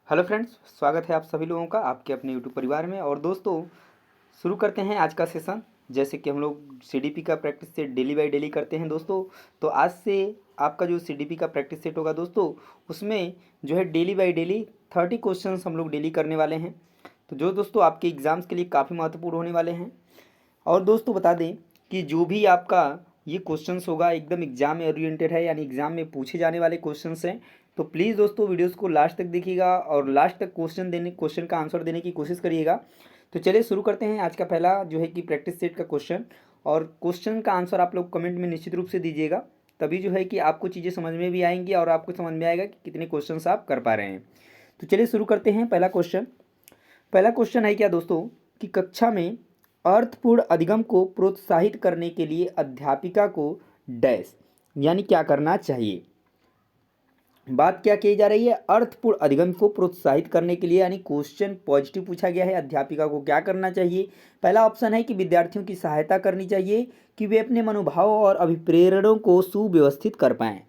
Hello friends, स्वागत है आप सभी लोगों का आपके अपने यूट्यूब परिवार में। और दोस्तों, शुरू करते हैं आज का सेशन। जैसे कि हम लोग सीडीपी का practice set daily by daily करते हैं दोस्तों, तो आज से आपका जो सीडीपी का प्रैक्टिस सेट होगा दोस्तों, उसमें जो है डेली बाय डेली 30 क्वेश्चंस हम लोग डेली करने वाले हैं। तो जो दोस्तों आपके एग्ज़ाम्स के लिए काफ़ी महत्वपूर्ण होने वाले हैं। और दोस्तों बता दें कि जो भी आपका ये क्वेश्चंस होगा एकदम एग्जाम ओरिएंटेड है, यानी एग्जाम में पूछे जाने वाले क्वेश्चंस हैं। तो प्लीज़ दोस्तों वीडियोस को लास्ट तक देखिएगा और लास्ट तक क्वेश्चन का आंसर देने की कोशिश करिएगा। तो चलिए शुरू करते हैं आज का पहला जो है कि प्रैक्टिस सेट का क्वेश्चन। और क्वेश्चन का आंसर आप लोग कमेंट में निश्चित रूप से दीजिएगा, तभी जो है कि आपको चीज़ें समझ में भी आएंगी और आपको समझ में आएगा कि कितने क्वेश्चन आप कर पा रहे हैं। तो चलिए शुरू करते हैं। पहला क्वेश्चन है क्या दोस्तों कि कक्षा में अर्थपूर्ण अधिगम को प्रोत्साहित करने के लिए अध्यापिका को डैश यानी क्या करना चाहिए। बात क्या की जा रही है, अर्थपूर्ण अधिगम को प्रोत्साहित करने के लिए, यानी क्वेश्चन पॉजिटिव पूछा गया है। अध्यापिका को क्या करना चाहिए। पहला ऑप्शन है कि विद्यार्थियों की सहायता करनी चाहिए कि वे अपने मनोभावों और अभिप्रेरणों को सुव्यवस्थित कर पाएं।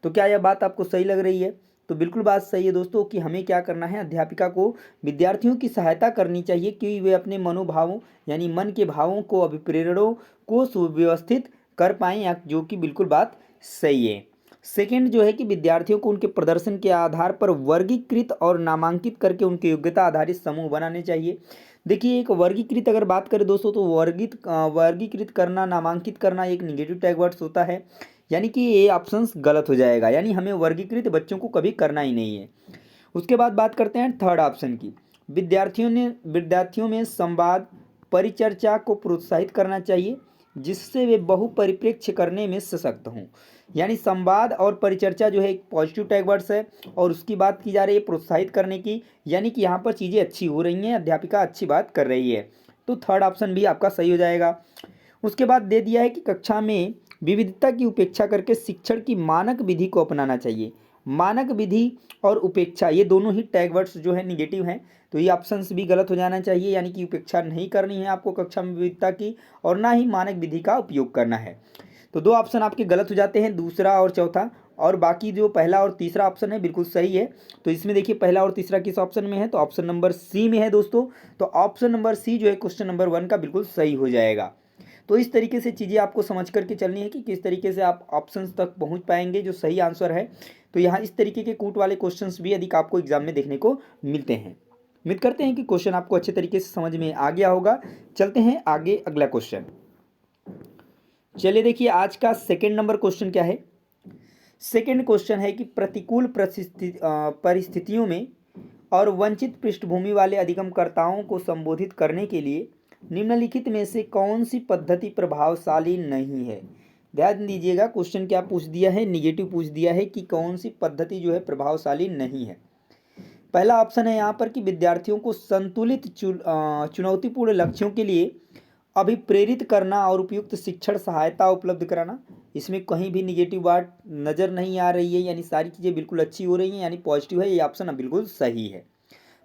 तो क्या यह बात आपको सही लग रही है? तो बिल्कुल बात सही है दोस्तों कि हमें क्या करना है, अध्यापिका को विद्यार्थियों की सहायता करनी चाहिए कि वे अपने मनोभावों यानी मन के भावों को अभिप्रेरणों को सुव्यवस्थित कर पाएँ, या जो कि बिल्कुल बात सही है। सेकेंड जो है कि विद्यार्थियों को उनके प्रदर्शन के आधार पर वर्गीकृत और नामांकित करके उनके योग्यता आधारित समूह बनाने चाहिए। देखिए, एक वर्गीकृत अगर बात करें दोस्तों, तो वर्गीकृत करना, नामांकित करना एक निगेटिव टैग वर्ड्स होता है, यानी कि ये ऑप्शंस गलत हो जाएगा, यानी हमें वर्गीकृत बच्चों को कभी करना ही नहीं है। उसके बाद बात करते हैं थर्ड ऑप्शन की। विद्यार्थियों में संवाद परिचर्चा को प्रोत्साहित करना चाहिए जिससे वे बहुपरिप्रेक्ष्य करने में सशक्त हों। यानी संवाद और परिचर्चा जो है एक पॉजिटिव टैग वर्ड्स है, और उसकी बात की जा रही है प्रोत्साहित करने की, यानी कि यहाँ पर चीज़ें अच्छी हो रही हैं, अध्यापिका अच्छी बात कर रही है। तो थर्ड ऑप्शन भी आपका सही हो जाएगा। उसके बाद दे दिया है कि कक्षा में विविधता की उपेक्षा करके शिक्षण की मानक विधि को अपनाना चाहिए। मानक विधि और उपेक्षा ये दोनों ही टैग वर्ड्स जो है निगेटिव हैं, तो ये ऑप्शंस भी गलत हो जाना चाहिए, यानी कि उपेक्षा नहीं करनी है आपको कक्षा में विविधता की, और ना ही मानक विधि का उपयोग करना है। तो दो ऑप्शन आपके गलत हो जाते हैं, दूसरा और चौथा, और बाकी जो पहला और तीसरा ऑप्शन है बिल्कुल सही है। तो इसमें देखिए पहला और तीसरा किस ऑप्शन में है, तो ऑप्शन नंबर सी में है दोस्तों। तो ऑप्शन नंबर सी जो है क्वेश्चन नंबर 1 का बिल्कुल सही हो जाएगा। तो इस तरीके से चीज़ें आपको समझ करके चलनी है कि किस तरीके से आप ऑप्शंस तक पहुंच पाएंगे जो सही आंसर है। तो यहाँ इस तरीके के कूट वाले क्वेश्चंस भी अधिक आपको एग्जाम में देखने को मिलते हैं। उम्मीद करते हैं कि क्वेश्चन आपको अच्छे तरीके से समझ में आ गया होगा। चलते हैं आगे अगला क्वेश्चन। चलिए देखिए आज का सेकेंड नंबर क्वेश्चन क्या है। सेकेंड क्वेश्चन है कि प्रतिकूल परिस्थितियों में और वंचित पृष्ठभूमि वाले अधिगमकर्ताओं को संबोधित करने के लिए निम्नलिखित में से कौन सी पद्धति प्रभावशाली नहीं है। ध्यान दीजिएगा, क्वेश्चन क्या पूछ दिया है, निगेटिव पूछ दिया है कि कौन सी पद्धति जो है प्रभावशाली नहीं है। पहला ऑप्शन है यहाँ पर कि विद्यार्थियों को संतुलित चुनौतीपूर्ण लक्ष्यों के लिए अभिप्रेरित करना और उपयुक्त शिक्षण सहायता उपलब्ध कराना। इसमें कहीं भी निगेटिव बात नज़र नहीं आ रही है, यानी सारी चीज़ें बिल्कुल अच्छी हो रही हैं, यानी पॉजिटिव है, ये ऑप्शन बिल्कुल सही है।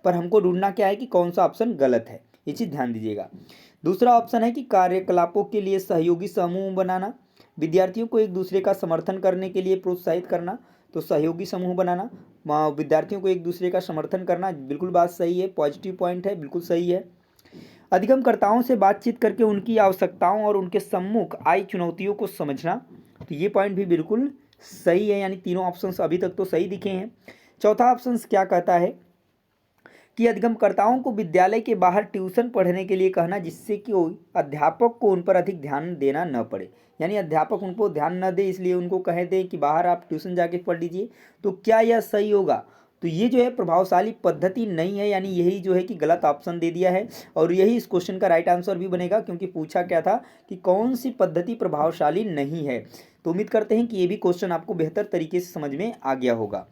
पर हमको ढूंढना क्या है कि कौन सा ऑप्शन गलत है, ये चीज़ ध्यान दीजिएगा। दूसरा ऑप्शन है कि कार्यकलापों के लिए सहयोगी समूह बनाना, विद्यार्थियों को एक दूसरे का समर्थन करने के लिए प्रोत्साहित करना। तो सहयोगी समूह बनाना, विद्यार्थियों को एक दूसरे का समर्थन करना, बिल्कुल बात सही है, पॉजिटिव पॉइंट है, बिल्कुल सही है। अधिगमकर्ताओं से बातचीत करके उनकी आवश्यकताओं और उनके सम्मुख आई चुनौतियों को समझना, तो ये पॉइंट भी बिल्कुल सही है, यानी तीनों ऑप्शंस अभी तक तो सही दिखे हैं। चौथा ऑप्शन क्या कहता है कि अधिगमकर्ताओं को विद्यालय के बाहर ट्यूशन पढ़ने के लिए कहना, जिससे कि अध्यापक को उन पर अधिक ध्यान देना न पड़े, यानी अध्यापक उनको ध्यान न दे इसलिए उनको कह दें कि बाहर आप ट्यूशन जाके पढ़ लीजिए। तो क्या यह सही होगा? तो ये जो है प्रभावशाली पद्धति नहीं है, यानी यही जो है कि गलत ऑप्शन दे दिया है, और यही इस क्वेश्चन का राइट आंसर भी बनेगा, क्योंकि पूछा क्या था कि कौन सी पद्धति प्रभावशाली नहीं है। तो उम्मीद करते हैं कि ये भी क्वेश्चन आपको बेहतर तरीके से समझ में आ गया होगा।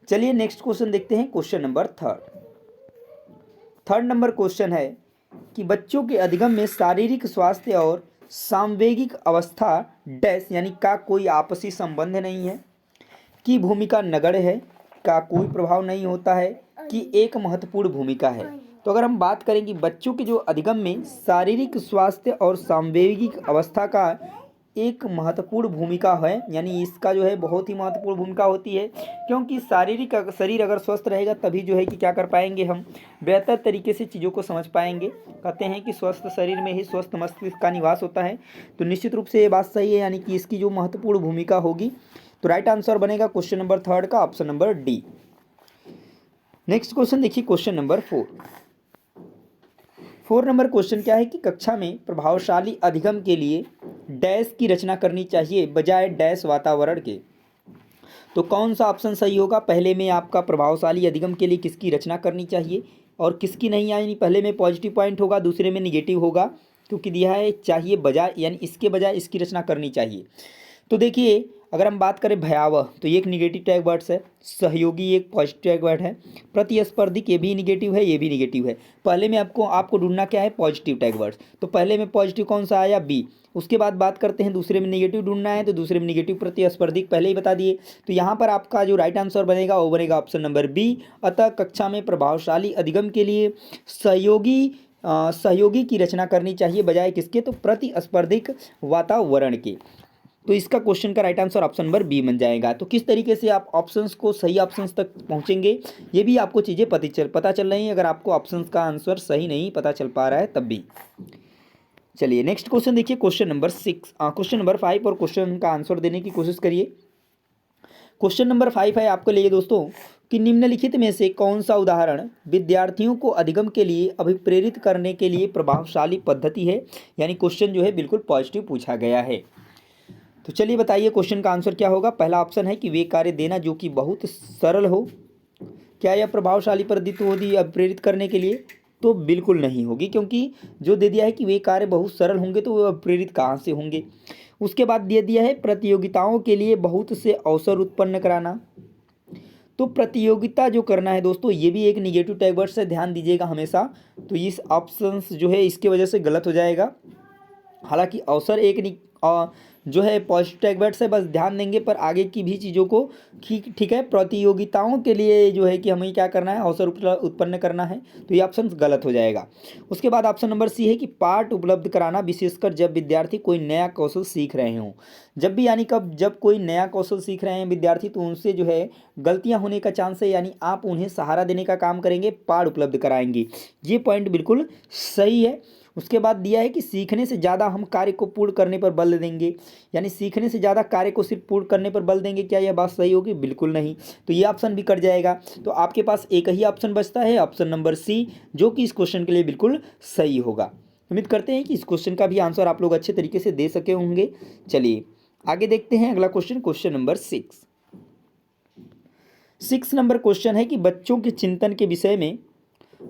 चलिए नेक्स्ट क्वेश्चन देखते हैं, question number third number question है कि बच्चों के अधिगम में शारीरिक स्वास्थ्य और सांवेगिक अवस्था डैश यानी का कोई आपसी संबंध नहीं है, की भूमिका नगण्य है, का कोई प्रभाव नहीं होता है, कि एक महत्वपूर्ण भूमिका है। तो अगर हम बात करें कि बच्चों के जो अधिगम में शारीरिक स्वास्थ्य और सांवेगिक अवस्था का एक महत्वपूर्ण भूमिका है, यानी इसका जो है बहुत ही महत्वपूर्ण भूमिका होती है, क्योंकि शारीरिक शरीर अगर स्वस्थ रहेगा तभी जो है कि क्या कर पाएंगे, हम बेहतर तरीके से चीज़ों को समझ पाएंगे। कहते हैं कि स्वस्थ शरीर में ही स्वस्थ मस्तिष्क का निवास होता है, तो निश्चित रूप से ये बात सही है, यानी कि इसकी जो महत्वपूर्ण भूमिका होगी। तो राइट आंसर बनेगा क्वेश्चन नंबर 3 का option number D. Next question देखिए, क्वेश्चन नंबर 4 नंबर क्वेश्चन क्या है कि कक्षा में प्रभावशाली अधिगम के लिए डैश की रचना करनी चाहिए बजाय डैश वातावरण के। तो कौन सा ऑप्शन सही होगा? पहले में आपका प्रभावशाली अधिगम के लिए किसकी रचना करनी चाहिए और किसकी नहीं, यानी पहले में पॉजिटिव पॉइंट होगा, दूसरे में निगेटिव होगा, क्योंकि दिया है चाहिए बजाय, यानी इसके बजाय इसकी रचना करनी चाहिए। तो देखिए, अगर हम बात करें भयावह तो ये एक निगेटिव टैग वर्ड्स है, सहयोगी एक पॉजिटिव टैग वर्ड है, प्रतिस्पर्धी ये भी निगेटिव है, ये भी निगेटिव है। पहले में आपको ढूंढना क्या है? Positive tag words. तो पहले में पॉजिटिव कौन सा आया? बी। उसके बाद बात करते हैं दूसरे में निगेटिव ढूंढना है, तो दूसरे में निगेटिव प्रतिस्पर्धी पहले ही बता दिए। तो यहाँ पर आपका जो राइट आंसर बनेगा वो बनेगा ऑप्शन नंबर बी। अतः कक्षा में प्रभावशाली अधिगम के लिए सहयोगी की रचना करनी चाहिए बजाय किसके? तो प्रतिस्पर्धिक वातावरण के। तो इसका क्वेश्चन का right answer option number B बन जाएगा। तो किस तरीके से आप ऑप्शंस को सही ऑप्शंस तक पहुंचेंगे, ये भी आपको चीज़ें पता चल रही हैं, अगर आपको ऑप्शंस का आंसर सही नहीं पता चल पा रहा है तब भी। चलिए नेक्स्ट क्वेश्चन देखिए, क्वेश्चन नंबर 5 और क्वेश्चन का आंसर देने की कोशिश करिए। क्वेश्चन नंबर 5 है आपके लिए दोस्तों कि निम्नलिखित में से कौन सा उदाहरण विद्यार्थियों को अधिगम के लिए अभिप्रेरित करने के लिए प्रभावशाली पद्धति है, यानी क्वेश्चन जो है बिल्कुल पॉजिटिव पूछा गया है। तो चलिए बताइए क्वेश्चन का आंसर क्या होगा। पहला ऑप्शन है कि वे कार्य देना जो कि बहुत सरल हो। क्या यह प्रभावशाली पद्धति होगी अभिप्रेरित करने के लिए? तो बिल्कुल नहीं होगी, क्योंकि जो दे दिया है कि वे कार्य बहुत सरल होंगे तो वो प्रेरित कहाँ से होंगे। उसके बाद दे दिया है प्रतियोगिताओं के लिए बहुत से अवसर उत्पन्न कराना। तो प्रतियोगिता जो करना है दोस्तों, ये भी एक निगेटिव टैग वर्ड से ध्यान दीजिएगा हमेशा। तो इस ऑप्शन जो है इसके वजह से गलत हो जाएगा। हालांकि अवसर एक जो है पॉजिटिव टैग वर्ड से बस ध्यान देंगे, पर आगे की भी चीज़ों को ठीक है, प्रतियोगिताओं के लिए जो है कि हमें क्या करना है, अवसर उत्पन्न करना है, तो ये ऑप्शन गलत हो जाएगा। उसके बाद ऑप्शन नंबर सी है कि पाठ उपलब्ध कराना, विशेषकर जब विद्यार्थी कोई नया कौशल सीख रहे हों। जब भी, यानी कब, जब कोई नया कौशल सीख रहे हैं विद्यार्थी, तो उनसे जो है गलतियां होने का चांस है, यानी आप उन्हें सहारा देने का काम करेंगे, पाठ उपलब्ध कराएंगे। ये पॉइंट बिल्कुल सही है। उसके बाद दिया है कि सीखने से ज़्यादा हम कार्य को पूर्ण करने पर बल देंगे, यानी सीखने से ज़्यादा कार्य को सिर्फ पूर्ण करने पर बल देंगे। क्या यह बात सही होगी? बिल्कुल नहीं। तो ये ऑप्शन भी कट जाएगा। तो आपके पास एक ही ऑप्शन बचता है, ऑप्शन नंबर सी, जो कि इस क्वेश्चन के लिए बिल्कुल सही होगा। उम्मीद करते हैं कि इस क्वेश्चन का भी आंसर आप लोग अच्छे तरीके से दे सके होंगे। चलिए आगे देखते हैं अगला question, question number 6 number question है कि बच्चों के चिंतन के विषय में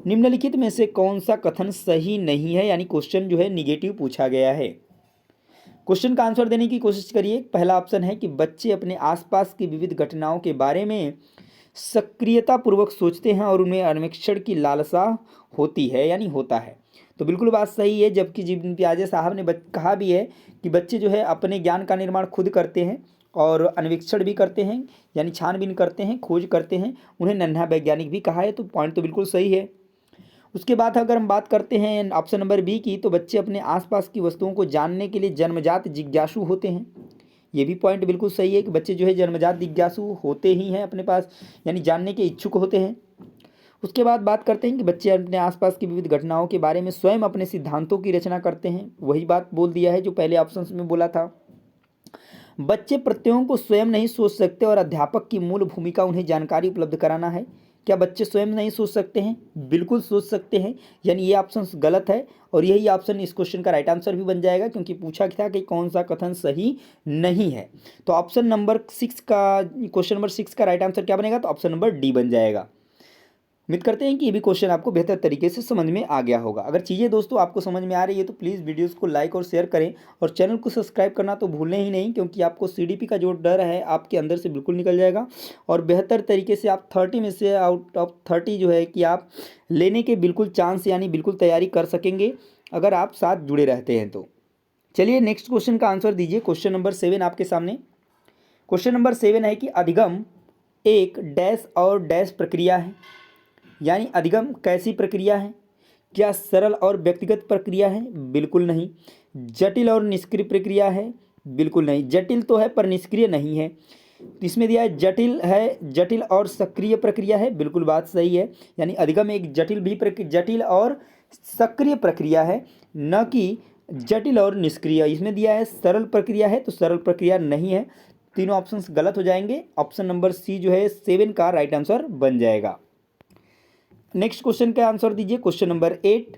निम्नलिखित में से कौन सा कथन सही नहीं है, यानी क्वेश्चन जो है निगेटिव पूछा गया है। क्वेश्चन का आंसर देने की कोशिश करिए। पहला ऑप्शन है कि बच्चे अपने आसपास की विविध घटनाओं के बारे में सक्रियतापूर्वक सोचते हैं और उनमें अन्वेषण की लालसा होती है, यानी होता है। तो बिल्कुल बात सही है, जबकि जिन प्याजे साहब ने कहा भी है कि बच्चे जो है अपने ज्ञान का निर्माण खुद करते हैं और अन्वेषण भी करते हैं, यानी छानबीन करते हैं, खोज करते हैं। उन्हें नन्हा वैज्ञानिक भी कहा है, तो पॉइंट तो बिल्कुल सही है। उसके बाद अगर हम बात करते हैं ऑप्शन नंबर बी की, तो बच्चे अपने आसपास की वस्तुओं को जानने के लिए जन्मजात जिज्ञासु होते हैं। ये भी पॉइंट बिल्कुल सही है कि बच्चे जो है जन्मजात जिज्ञासु होते ही हैं अपने पास, यानी जानने के इच्छुक होते हैं। उसके बाद बात करते हैं कि बच्चे अपने आसपास की विविध घटनाओं के बारे में स्वयं अपने सिद्धांतों की रचना करते हैं। वही बात बोल दिया है जो पहले ऑप्शन में बोला था। बच्चे प्रत्ययों को स्वयं नहीं सोच सकते और अध्यापक की मूल भूमिका उन्हें जानकारी उपलब्ध कराना है। क्या बच्चे स्वयं नहीं सोच सकते हैं? बिल्कुल सोच सकते हैं, यानी ये ऑप्शन गलत है और यही ऑप्शन इस क्वेश्चन का राइट आंसर भी बन जाएगा, क्योंकि पूछा था कि कौन सा कथन सही नहीं है। तो ऑप्शन नंबर 6 का, क्वेश्चन नंबर 6 का राइट आंसर क्या बनेगा? तो ऑप्शन नंबर डी बन जाएगा। उम्मीद करते हैं कि ये भी क्वेश्चन आपको बेहतर तरीके से समझ में आ गया होगा। अगर चीज़ें दोस्तों आपको समझ में आ रही है तो प्लीज़ वीडियोस को लाइक और शेयर करें और चैनल को सब्सक्राइब करना तो भूलें ही नहीं, क्योंकि आपको सीडीपी का जो डर है आपके अंदर से बिल्कुल निकल जाएगा और बेहतर तरीके से आप 30 में से आउट ऑफ 30 जो है कि आप लेने के बिल्कुल चांस, यानी बिल्कुल तैयारी कर सकेंगे अगर आप साथ जुड़े रहते हैं तो। चलिए नेक्स्ट क्वेश्चन का आंसर दीजिए। क्वेश्चन नंबर 7 आपके सामने। क्वेश्चन नंबर 7 है कि अधिगम एक डैश और डैश प्रक्रिया है, यानी अधिगम कैसी प्रक्रिया है? क्या सरल और व्यक्तिगत प्रक्रिया है? बिल्कुल नहीं। जटिल और निष्क्रिय प्रक्रिया है? बिल्कुल नहीं। जटिल तो है पर निष्क्रिय नहीं है। तो इसमें दिया है जटिल है, जटिल और सक्रिय प्रक्रिया है, बिल्कुल बात सही है। यानी अधिगम एक जटिल भी जटिल और सक्रिय प्रक्रिया है, न कि जटिल और निष्क्रिय। इसमें दिया है सरल प्रक्रिया है, तो सरल प्रक्रिया नहीं है। तीनों ऑप्शंस गलत हो जाएंगे। ऑप्शन नंबर सी जो है 7 का राइट आंसर बन जाएगा। नेक्स्ट क्वेश्चन का आंसर दीजिए, क्वेश्चन नंबर 8।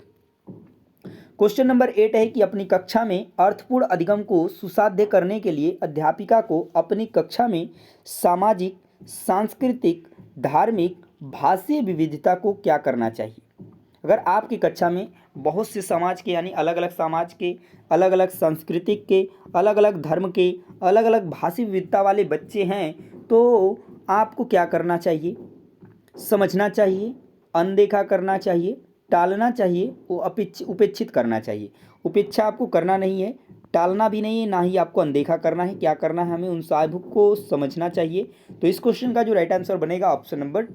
क्वेश्चन नंबर 8 है कि अपनी कक्षा में अर्थपूर्ण अधिगम को सुसाध्य करने के लिए अध्यापिका को अपनी कक्षा में सामाजिक, सांस्कृतिक, धार्मिक, भाषीय विविधता को क्या करना चाहिए। अगर आपकी कक्षा में बहुत से समाज के यानी अलग अलग समाज के, अलग अलग सांस्कृतिक के, अलग अलग धर्म के, अलग अलग भाषी विविधता वाले बच्चे हैं, तो आपको क्या करना चाहिए। समझना चाहिए, अनदेखा करना चाहिए, टालना चाहिए, वो उपेक्षित करना चाहिए। उपेक्षा आपको करना नहीं है, टालना भी नहीं है, ना ही आपको अनदेखा करना है। क्या करना है, हमें उन सबको को समझना चाहिए। तो इस क्वेश्चन का जो राइट आंसर बनेगा ऑप्शन नंबर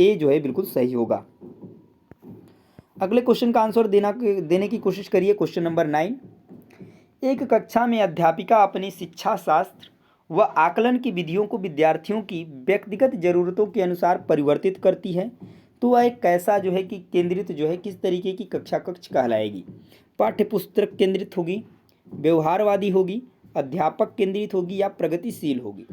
ए जो है बिल्कुल सही होगा। अगले क्वेश्चन का आंसर देने की कोशिश करिए, क्वेश्चन नंबर 9। एक कक्षा में अध्यापिका अपनी शिक्षा शास्त्र व आकलन की विधियों को विद्यार्थियों की व्यक्तिगत जरूरतों के अनुसार परिवर्तित करती है, तो वह एक कैसा जो है कि केंद्रित जो है किस तरीके की कक्षा कक्ष कहलाएगी। पाठ्य पुस्तक केंद्रित होगी, व्यवहारवादी होगी, अध्यापक केंद्रित होगी, या प्रगतिशील होगी।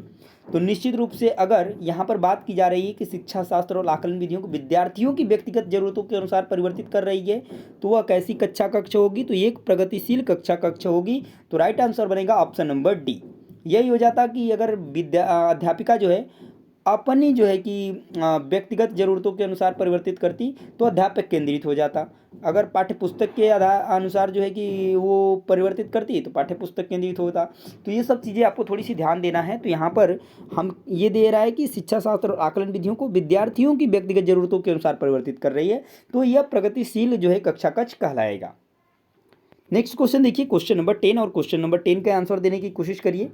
तो निश्चित रूप से अगर यहाँ पर बात की जा रही है कि शिक्षा शास्त्र और आकलन विधियों को विद्यार्थियों की व्यक्तिगत जरूरतों के अनुसार परिवर्तित कर रही है, तो वह कैसी कक्षा कक्ष होगी, तो एक प्रगतिशील कक्षा कक्ष होगी। तो राइट आंसर बनेगा ऑप्शन नंबर डी। यही हो जाता कि अगर अध्यापिका जो है अपनी जो है कि व्यक्तिगत ज़रूरतों के अनुसार परिवर्तित करती, तो अध्यापक केंद्रित हो जाता। अगर पाठ्य पुस्तक के अनुसार जो है कि वो परिवर्तित करती, तो पाठ्य पुस्तक केंद्रित होता। तो ये सब चीज़ें आपको थोड़ी सी ध्यान देना है। तो यहाँ पर हम ये दे रहा है कि शिक्षा शास्त्र और आकलन विधियों को विद्यार्थियों की व्यक्तिगत जरूरतों के अनुसार परिवर्तित कर रही है, तो यह प्रगतिशील जो है कक्षा कक्ष कहलाएगा। नेक्स्ट क्वेश्चन देखिए, क्वेश्चन नंबर 10, और क्वेश्चन नंबर 10 का आंसर देने की कोशिश करिए।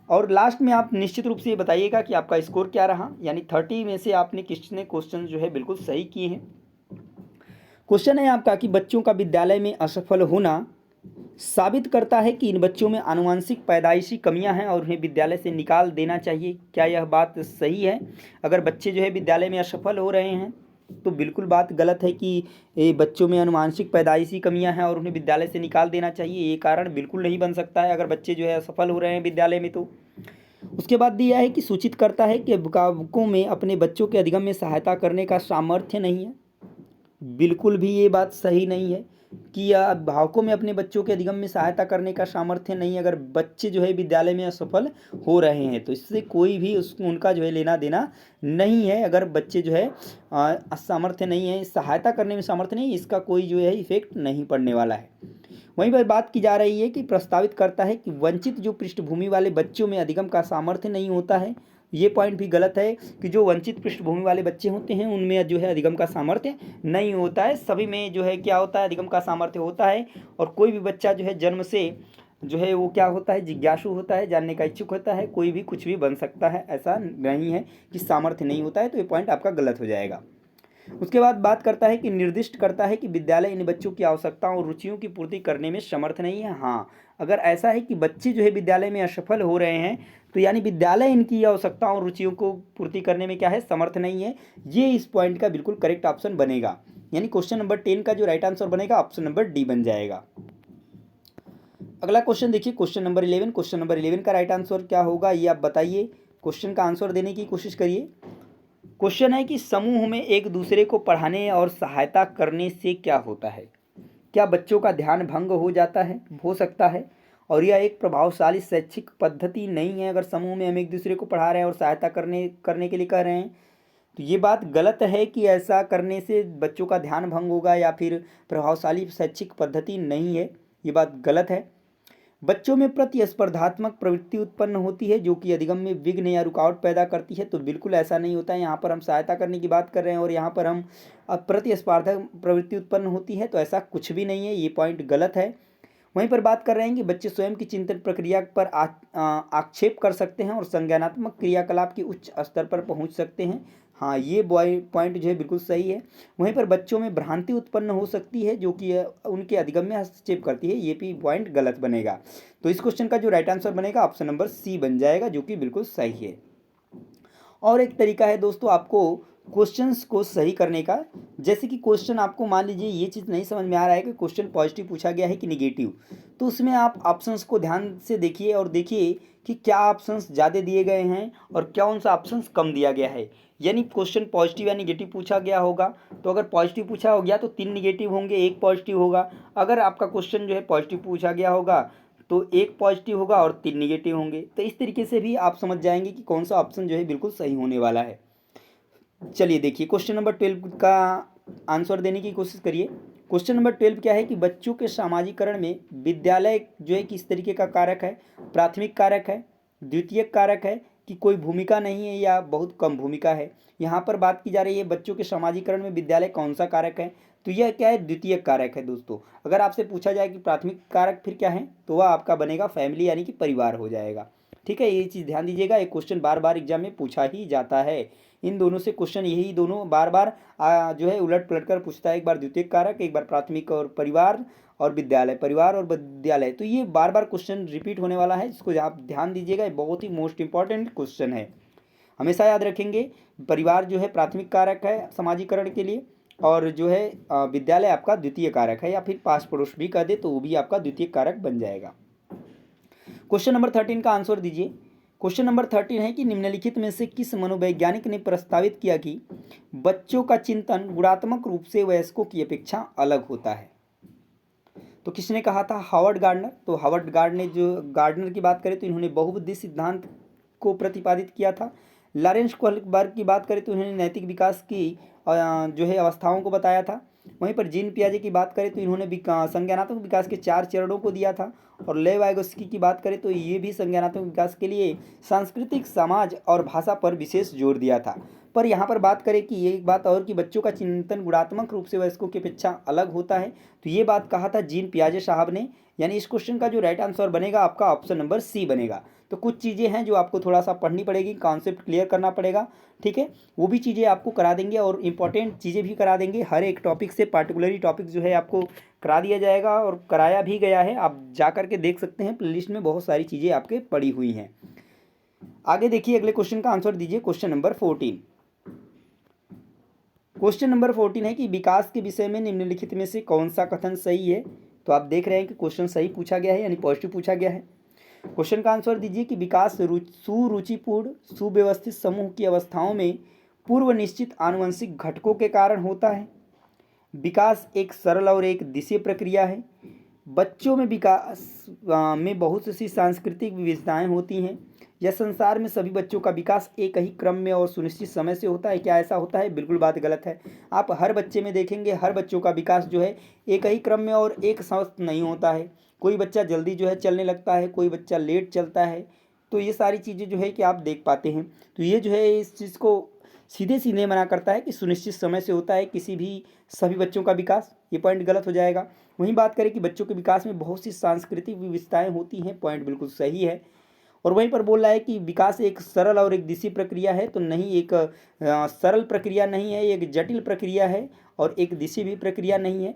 और लास्ट में आप निश्चित रूप से ये बताइएगा कि आपका स्कोर क्या रहा, यानी 30 में से आपने कितने क्वेश्चन जो है बिल्कुल सही किए हैं। क्वेश्चन है आपका कि बच्चों का विद्यालय में असफल होना साबित करता है कि इन बच्चों में आनुवंशिक पैदाइशी कमियां हैं और उन्हें विद्यालय से निकाल देना चाहिए। क्या यह बात सही है। अगर बच्चे जो है विद्यालय में असफल हो रहे हैं, तो बिल्कुल बात गलत है कि ये बच्चों में आनुवंशिक पैदाइशी कमियां हैं और उन्हें विद्यालय से निकाल देना चाहिए। ये कारण बिल्कुल नहीं बन सकता है अगर बच्चे जो है असफल हो रहे हैं विद्यालय में। तो उसके बाद दिया है कि सूचित करता है कि अभिभावकों में अपने बच्चों के अधिगम में सहायता करने का सामर्थ्य नहीं है। बिल्कुल भी ये बात सही नहीं है कि अभिभावकों में अपने बच्चों के अधिगम में सहायता करने का सामर्थ्य नहीं है। अगर बच्चे जो है विद्यालय में असफल हो रहे हैं, तो इससे कोई भी उनका जो है लेना देना नहीं है। अगर बच्चे जो है सामर्थ्य नहीं है, सहायता करने में सामर्थ्य नहीं, इसका कोई जो है इफेक्ट नहीं पड़ने वाला है। वहीं पर बात की जा रही है कि प्रस्तावित करता है कि वंचित जो पृष्ठभूमि वाले बच्चों में अधिगम का सामर्थ्य नहीं होता है। ये पॉइंट भी गलत है कि जो वंचित पृष्ठभूमि वाले बच्चे होते हैं उनमें जो है अधिगम का सामर्थ्य नहीं होता है। सभी में जो है क्या होता है, अधिगम का सामर्थ्य होता है। और कोई भी बच्चा जो है जन्म से जो है वो क्या होता है, जिज्ञासु होता है, जानने का इच्छुक होता है। कोई भी कुछ भी बन सकता है, ऐसा नहीं है कि सामर्थ्य नहीं होता है। तो ये पॉइंट आपका गलत हो जाएगा। उसके बाद बात करता है कि निर्दिष्ट करता है कि विद्यालय इन बच्चों की आवश्यकताओं और रुचियों की पूर्ति करने में समर्थ नहीं है। हाँ, अगर ऐसा है कि बच्चे जो है विद्यालय में असफल हो रहे हैं, तो यानी विद्यालय इनकी आवश्यकताओं और रुचियों को पूर्ति करने में क्या है, समर्थ नहीं है। ये इस पॉइंट का बिल्कुल करेक्ट ऑप्शन बनेगा। यानी क्वेश्चन नंबर 10 का जो राइट आंसर बनेगा ऑप्शन नंबर डी बन जाएगा। अगला क्वेश्चन देखिए, क्वेश्चन नंबर 11। क्वेश्चन नंबर 11 का राइट आंसर क्या होगा, ये आप बताइए। क्वेश्चन का आंसर देने की कोशिश करिए। क्वेश्चन है कि समूह में एक दूसरे को पढ़ाने और सहायता करने से क्या होता है। क्या बच्चों का ध्यान भंग हो जाता है, हो सकता है, और यह एक प्रभावशाली शैक्षिक पद्धति नहीं है। अगर समूह में हम एक दूसरे को पढ़ा रहे हैं और सहायता करने के लिए कह रहे हैं, तो ये बात गलत है कि ऐसा करने से बच्चों का ध्यान भंग होगा या फिर प्रभावशाली शैक्षिक पद्धति नहीं है। ये बात गलत है। बच्चों में प्रतिस्पर्धात्मक प्रवृत्ति उत्पन्न होती है जो कि अधिगम में विघ्न या रुकावट पैदा करती है। तो बिल्कुल ऐसा नहीं होता है। यहाँ पर हम सहायता करने की बात कर रहे हैं और यहाँ पर हम प्रतिस्पर्धा प्रवृत्ति उत्पन्न होती है, तो ऐसा कुछ भी नहीं है। ये पॉइंट गलत है। वहीं पर बात कर रहे हैं कि बच्चे स्वयं की चिंतन प्रक्रिया पर आक्षेप कर सकते हैं और संज्ञानात्मक क्रियाकलाप के उच्च स्तर पर पहुँच सकते हैं। हाँ, ये पॉइंट जो है बिल्कुल सही है। वहीं पर बच्चों में भ्रांति उत्पन्न हो सकती है जो कि उनके अधिगम में हस्तक्षेप करती है, ये भी पॉइंट गलत बनेगा। तो इस क्वेश्चन का जो राइट आंसर बनेगा ऑप्शन नंबर सी बन जाएगा, जो कि बिल्कुल सही है। और एक तरीका है दोस्तों आपको क्वेश्चंस को सही करने का। जैसे कि क्वेश्चन आपको मान लीजिए ये चीज़ नहीं समझ में आ रहा है कि क्वेश्चन पॉजिटिव पूछा गया है कि निगेटिव, तो उसमें आप ऑप्शंस को ध्यान से देखिए और देखिए कि क्या ऑप्शंस ज़्यादा दिए गए हैं और क्या उन सा ऑप्शंस कम दिया गया है। यानी क्वेश्चन पॉजिटिव या निगेटिव पूछा गया होगा, तो अगर पॉजिटिव पूछा हो गया तो 3 निगेटिव होंगे, 1 पॉजिटिव होगा। अगर आपका क्वेश्चन जो है पॉजिटिव पूछा गया होगा तो 1 पॉजिटिव होगा और 3 निगेटिव होंगे। तो इस तरीके से भी आप समझ जाएंगे कि कौन सा ऑप्शन जो है बिल्कुल सही होने वाला है। चलिए देखिए क्वेश्चन नंबर 12 का आंसर देने की कोशिश करिए। क्वेश्चन नंबर 12 क्या है कि बच्चों के सामाजिकरण में विद्यालय जो है किस तरीके का कारक है, प्राथमिक कारक है, द्वितीयक कारक है कि कोई भूमिका नहीं है या बहुत कम भूमिका है। यहाँ पर बात की जा रही है बच्चों के सामाजिकरण में विद्यालय कौन सा कारक है, तो यह क्या है, द्वितीयक कारक है दोस्तों। अगर आपसे पूछा जाए कि प्राथमिक कारक फिर क्या है, तो वह आपका बनेगा फैमिली यानी कि परिवार हो जाएगा। ठीक है, ये चीज़ ध्यान दीजिएगा, एक क्वेश्चन बार बार एग्जाम में पूछा ही जाता है। इन दोनों से क्वेश्चन यही दोनों बार बार जो है उलट पलट कर पूछता है, एक बार द्वितीयक कारक, एक बार प्राथमिक और परिवार और विद्यालय, परिवार और विद्यालय। तो ये बार बार क्वेश्चन रिपीट होने वाला है, इसको आप ध्यान दीजिएगा, ये बहुत ही मोस्ट इंपॉर्टेंट क्वेश्चन है। हमेशा याद रखेंगे परिवार जो है प्राथमिक कारक है सामाजिकरण के लिए, और जो है विद्यालय आपका द्वितीय कारक है, या फिर पास पड़ोस भी कह दे तो वो भी आपका द्वितीय कारक बन जाएगा। क्वेश्चन नंबर 13 का आंसर दीजिए। क्वेश्चन नंबर 13 है कि निम्नलिखित में से किस मनोवैज्ञानिक ने प्रस्तावित किया कि बच्चों का चिंतन गुणात्मक रूप से वयस्कों की अपेक्षा अलग होता है। तो किसने कहा था, हावर्ड गार्डनर। तो हावर्ड गार्डनर की बात करें तो इन्होंने बहुबुद्धि सिद्धांत को प्रतिपादित किया था। लॉरेंस कोहलबर्ग की बात करें तो इन्होंने नैतिक विकास की जो है अवस्थाओं को बताया था। वहीं पर जीन पियाजे की बात करें तो इन्होंने संज्ञानात्मक विकास के 4 चरणों को दिया था। और लेव वाइगोस्की की बात करें तो ये भी संज्ञानात्मक विकास के लिए सांस्कृतिक, समाज और भाषा पर विशेष जोर दिया था। पर यहाँ पर बात करें कि ये एक बात और कि बच्चों का चिंतन गुणात्मक रूप से वयस्कों की अपेक्षा अलग होता है, तो ये बात कहा था जीन पियाजे साहब ने। यानी इस क्वेश्चन का जो राइट आंसर बनेगा आपका ऑप्शन नंबर सी बनेगा। तो कुछ चीज़ें हैं जो आपको थोड़ा सा पढ़नी पड़ेगी, कॉन्सेप्ट क्लियर करना पड़ेगा, ठीक है, वो भी चीज़ें आपको करा देंगे और इंपॉर्टेंट चीज़ें भी करा देंगे। हर एक टॉपिक से पार्टिकुलरली टॉपिक जो है आपको करा दिया जाएगा और कराया भी गया है, आप जा करके देख सकते हैं, प्लेलिस्ट में बहुत सारी चीज़ें आपके पड़ी हुई हैं। आगे देखिए, अगले क्वेश्चन का आंसर दीजिए। Question number 14। क्वेश्चन नंबर 14 है कि विकास के विषय में निम्नलिखित में से कौन सा कथन सही है। तो आप देख रहे हैं कि क्वेश्चन सही पूछा गया है, यानी पॉजिटिव पूछा गया है। क्वेश्चन का आंसर दीजिए कि विकास सुरुचिपूर्ण सुव्यवस्थित समूह की अवस्थाओं में पूर्व निश्चित आनुवंशिक घटकों के कारण होता है। विकास एक सरल और एक दिशीय प्रक्रिया है। बच्चों में विकास में बहुत सी सांस्कृतिक विविधताएं होती हैं। यह संसार में सभी बच्चों का विकास एक ही क्रम में और सुनिश्चित समय से होता है। क्या ऐसा होता है? बिल्कुल बात गलत है। आप हर बच्चे में देखेंगे, हर बच्चों का विकास जो है एक ही क्रम में और एक साथ नहीं होता है। कोई बच्चा जल्दी जो है चलने लगता है, कोई बच्चा लेट चलता है। तो ये सारी चीज़ें जो है कि आप देख पाते हैं। तो ये जो है इस चीज़ को सीधे सीधे मना करता है कि सुनिश्चित समय से होता है किसी भी सभी बच्चों का विकास। ये पॉइंट गलत हो जाएगा। वहीं बात करें कि बच्चों के विकास में बहुत सी सांस्कृतिक विविधताएं होती हैं, पॉइंट बिल्कुल सही है। और वहीं पर बोल रहा है कि विकास एक सरल और एक दिशी प्रक्रिया है, तो नहीं, एक सरल प्रक्रिया नहीं है, एक जटिल प्रक्रिया है और एक दिशी भी प्रक्रिया नहीं है।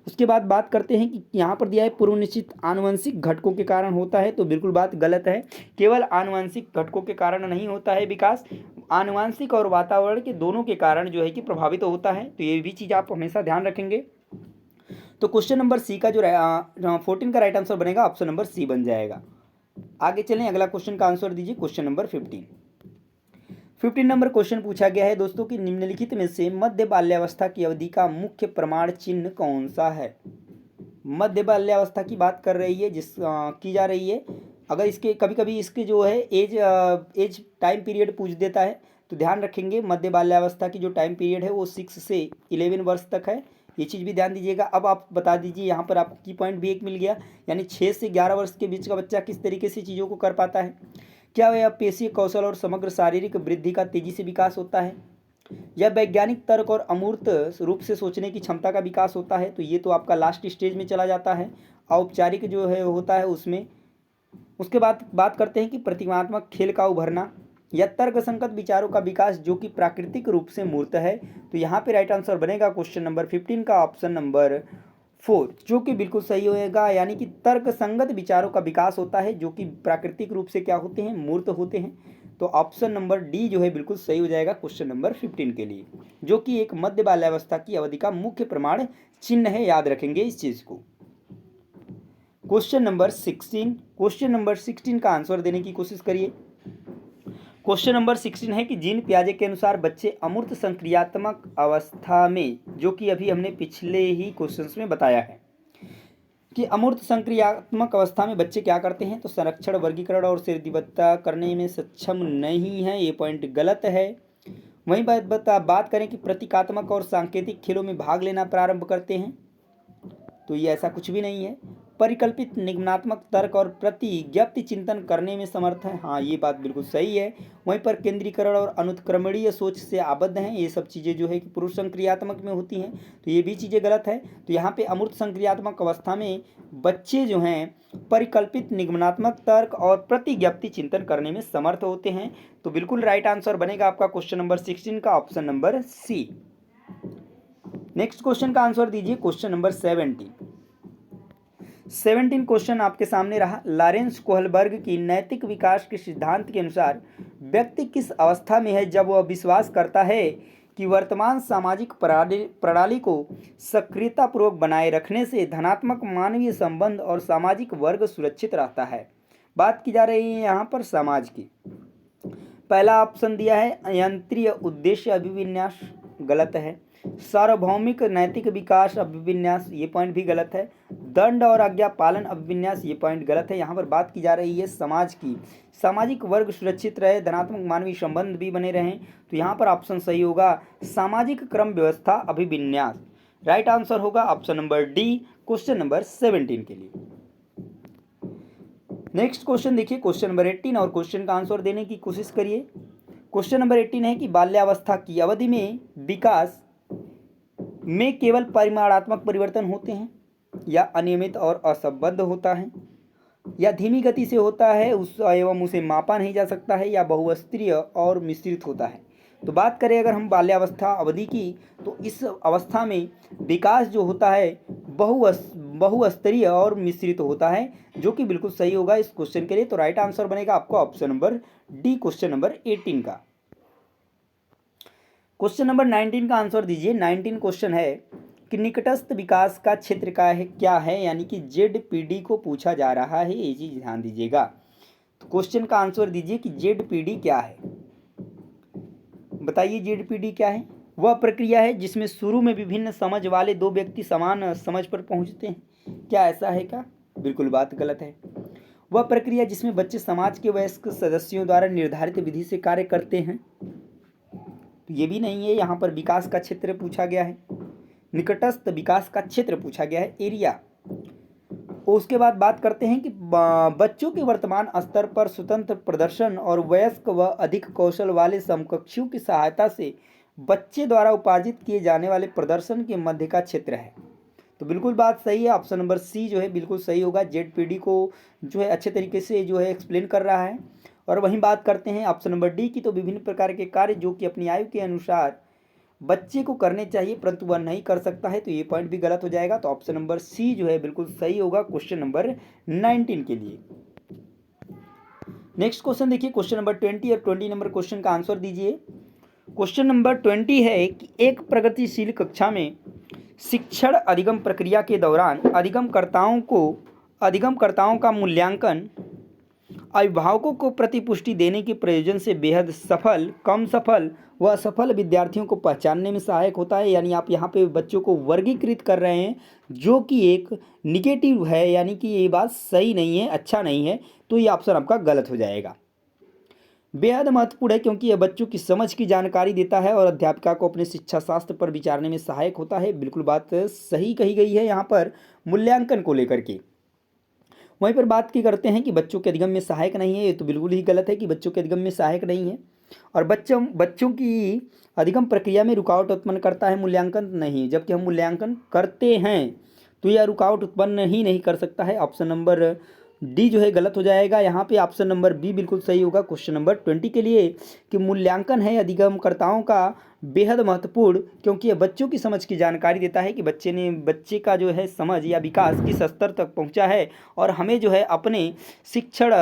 उसके बाद बात करते हैं कि यहाँ पर दिया है पूर्व निश्चित आनुवंशिक घटकों के कारण होता है, तो बिल्कुल बात गलत है। केवल आनुवंशिक घटकों के कारण नहीं होता है विकास, आनुवंशिक और वातावरण के दोनों के कारण जो है कि प्रभावित होता है। तो ये भी चीज़ आप हमेशा ध्यान रखेंगे। तो क्वेश्चन नंबर सी का जो 14 का राइट आंसर बनेगा ऑप्शन नंबर सी बन जाएगा। आगे चलें, अगला क्वेश्चन का आंसर दीजिए। क्वेश्चन नंबर 15 नंबर क्वेश्चन पूछा गया है दोस्तों कि निम्नलिखित में से मध्य बाल्यावस्था की अवधि का मुख्य प्रमाण चिन्ह कौन सा है। मध्य बाल्यावस्था की बात कर रही है की जा रही है। अगर इसके कभी कभी इसके जो है एज टाइम पीरियड पूछ देता है, तो ध्यान रखेंगे मध्य बाल्यावस्था की जो टाइम पीरियड है वो 6 से 11 वर्ष तक है। ये चीज़ भी ध्यान दीजिएगा। अब आप बता दीजिए, यहाँ पर आपको की पॉइंट भी एक मिल गया, यानी 6 से 11 वर्ष के बीच का बच्चा किस तरीके से चीज़ों को कर पाता है। क्या वह पेशीय कौशल और समग्र शारीरिक वृद्धि का तेजी से विकास होता है, या वैज्ञानिक तर्क और अमूर्त रूप से सोचने की क्षमता का विकास होता है। तो ये तो आपका लास्ट स्टेज में चला जाता है, औपचारिक जो है होता है उसमें। उसके बाद बात करते हैं कि प्रतिमात्मक खेल का उभरना, या तर्कसंगत विचारों का विकास जो कि प्राकृतिक रूप से मूर्त है। तो यहाँ पे राइट आंसर बनेगा क्वेश्चन नंबर 15 का ऑप्शन नंबर 4, जो कि बिल्कुल सही होएगा। यानी कि तर्कसंगत विचारों का विकास होता है जो कि प्राकृतिक रूप से क्या होते हैं, मूर्त होते हैं। तो ऑप्शन नंबर डी जो है बिल्कुल सही हो जाएगा क्वेश्चन नंबर 15 के लिए, जो कि एक मध्य बाल्यावस्था की अवधि का मुख्य प्रमाण चिन्ह है। याद रखेंगे इस चीज को। क्वेश्चन नंबर 16 का आंसर देने की कोशिश करिए। क्वेश्चन नंबर 16 है कि जीन पियाजे के अनुसार बच्चे अमूर्त संक्रियात्मक अवस्था में, जो कि अभी हमने पिछले ही क्वेश्चंस में बताया है कि अमूर्त संक्रियात्मक अवस्था में बच्चे क्या करते हैं, तो संरक्षण, वर्गीकरण और श्रेणीबद्धता करने में सक्षम नहीं है। ये पॉइंट गलत है। वहीं बात करें कि प्रतीकात्मक और सांकेतिक खेलों में भाग लेना प्रारंभ करते हैं, तो ये ऐसा कुछ भी नहीं है। परिकल्पित निगमनात्मक तर्क और प्रतिज्ञप्ति चिंतन करने में समर्थ है, हाँ ये बात बिल्कुल सही है। वहीं पर केंद्रीकरण और अनुत्क्रमणीय सोच से आबद्ध हैं, ये सब चीज़ें जो है कि पुरुष संक्रियात्मक में होती हैं, तो ये भी चीज़ें गलत है। तो यहाँ पे अमूर्त संक्रियात्मक अवस्था में बच्चे जो हैं परिकल्पित निगमनात्मक तर्क और प्रतिज्ञप्ति चिंतन करने में समर्थ होते हैं। तो बिल्कुल राइट आंसर बनेगा आपका क्वेश्चन नंबर 16 का option number C. Next question का आंसर दीजिए क्वेश्चन नंबर 17 क्वेश्चन आपके सामने रहा। लॉरेंस कोहलबर्ग की नैतिक विकास के सिद्धांत के अनुसार व्यक्ति किस अवस्था में है जब वह विश्वास करता है कि वर्तमान सामाजिक प्रणाली को सक्रियतापूर्वक बनाए रखने से धनात्मक मानवीय संबंध और सामाजिक वर्ग सुरक्षित रहता है। बात की जा रही है यहाँ पर समाज की। पहला ऑप्शन दिया है यंत्रीय उद्देश्य अभिविन्यास, गलत है। सार्वभौमिक नैतिक विकास अभिविन्यास, ये पॉइंट भी गलत है। दंड और आज्ञा पालन अभिविन्यास, ये पॉइंट गलत है। यहाँ पर बात की जा रही है समाज की, सामाजिक वर्ग सुरक्षित रहे, धनात्मक मानवीय संबंध भी बने रहें। तो यहाँ पर ऑप्शन सही होगा सामाजिक क्रम व्यवस्था अभिविन्यास। राइट आंसर होगा option number D question number 17 के लिए। नेक्स्ट क्वेश्चन देखिए क्वेश्चन नंबर 18 और क्वेश्चन का आंसर देने की कोशिश करिए। क्वेश्चन नंबर 18 है कि बाल्यावस्था की अवधि में विकास में केवल परिमाणात्मक परिवर्तन होते हैं या अनियमित और असंबद्ध होता है या धीमी गति से होता है एवं उसे मापा नहीं जा सकता है या बहुस्तरीय और मिश्रित होता है। तो बात करें अगर हम बाल्यावस्था अवधि की, तो इस अवस्था में विकास जो होता है बहुस्तरीय और मिश्रित होता है, जो कि बिल्कुल सही होगा इस क्वेश्चन के लिए। तो राइट आंसर बनेगा आपको option number D question number 18 का। क्वेश्चन नंबर 19 का आंसर दीजिए। 19 क्वेश्चन है कि निकटस्थ विकास का क्षेत्र का है क्या है, यानी कि जेडपीडी को पूछा जा रहा है, ये चीज ध्यान दीजिएगा। तो क्वेश्चन का आंसर दीजिए कि जेडपीडी क्या है। बताइए जेडपीडी क्या है। वह प्रक्रिया है जिसमें शुरू में विभिन्न समझ वाले दो व्यक्ति समान समझ पर पहुंचते हैं, क्या ऐसा है क्या? बिल्कुल बात गलत है। वह प्रक्रिया जिसमें बच्चे समाज के वयस्क सदस्यों द्वारा निर्धारित विधि से कार्य करते हैं, तो ये भी नहीं है। यहाँ पर विकास का क्षेत्र पूछा गया है, निकटस्थ विकास का क्षेत्र पूछा गया है, एरिया। उसके बाद बात करते हैं कि बच्चों के वर्तमान स्तर पर स्वतंत्र प्रदर्शन और वयस्क व अधिक कौशल वाले समकक्षों की सहायता से बच्चे द्वारा उपार्जित किए जाने वाले प्रदर्शन के मध्य का क्षेत्र है। तो बिल्कुल बात सही है, ऑप्शन नंबर सी जो है बिल्कुल सही होगा। जेडपीडी को जो है अच्छे तरीके से जो है एक्सप्लेन कर रहा है। और वहीं बात करते हैं ऑप्शन नंबर डी की, तो विभिन्न प्रकार के कार्य जो कि अपनी आयु के अनुसार बच्चे को करने चाहिए परंतु वह नहीं कर सकता है, तो ये पॉइंट भी गलत हो जाएगा। तो ऑप्शन नंबर सी जो है बिल्कुल सही होगा क्वेश्चन नंबर 19 के लिए। नेक्स्ट क्वेश्चन देखिए क्वेश्चन नंबर 20 और 20 नंबर क्वेश्चन का आंसर दीजिए। क्वेश्चन नंबर 20 है कि एक प्रगतिशील कक्षा में शिक्षण अधिगम प्रक्रिया के दौरान अधिगमकर्ताओं का मूल्यांकन अभिभावकों को प्रतिपुष्टि देने के प्रयोजन से बेहद सफल, कम सफल व असफल विद्यार्थियों को पहचानने में सहायक होता है। यानी आप यहाँ पे बच्चों को वर्गीकृत कर रहे हैं, जो कि एक निगेटिव है, यानी कि ये बात सही नहीं है, अच्छा नहीं है, तो ये ऑप्शन आपका गलत हो जाएगा। बेहद महत्वपूर्ण है क्योंकि यह बच्चों की समझ की जानकारी देता है और अध्यापिका को अपने शिक्षा शास्त्र पर विचारने में सहायक होता है। बिल्कुल बात सही कही गई है यहाँ पर मूल्यांकन को लेकर के। वहीं पर बात की करते हैं कि बच्चों के अधिगम में सहायक नहीं है, ये तो बिल्कुल ही गलत है कि बच्चों के अधिगम में सहायक नहीं है। और बच्चों की अधिगम प्रक्रिया में रुकावट उत्पन्न करता है, मूल्यांकन नहीं। जबकि हम मूल्यांकन करते हैं तो यह रुकावट उत्पन्न ही नहीं कर सकता है। ऑप्शन नंबर डी जो है गलत हो जाएगा। यहाँ पे ऑप्शन नंबर बी बिल्कुल सही होगा क्वेश्चन नंबर 20 के लिए, कि मूल्यांकन है अधिगमकर्ताओं का बेहद महत्वपूर्ण, क्योंकि यह बच्चों की समझ की जानकारी देता है कि बच्चे का जो है समझ या विकास किस स्तर तक पहुँचा है, और हमें जो है अपने शिक्षण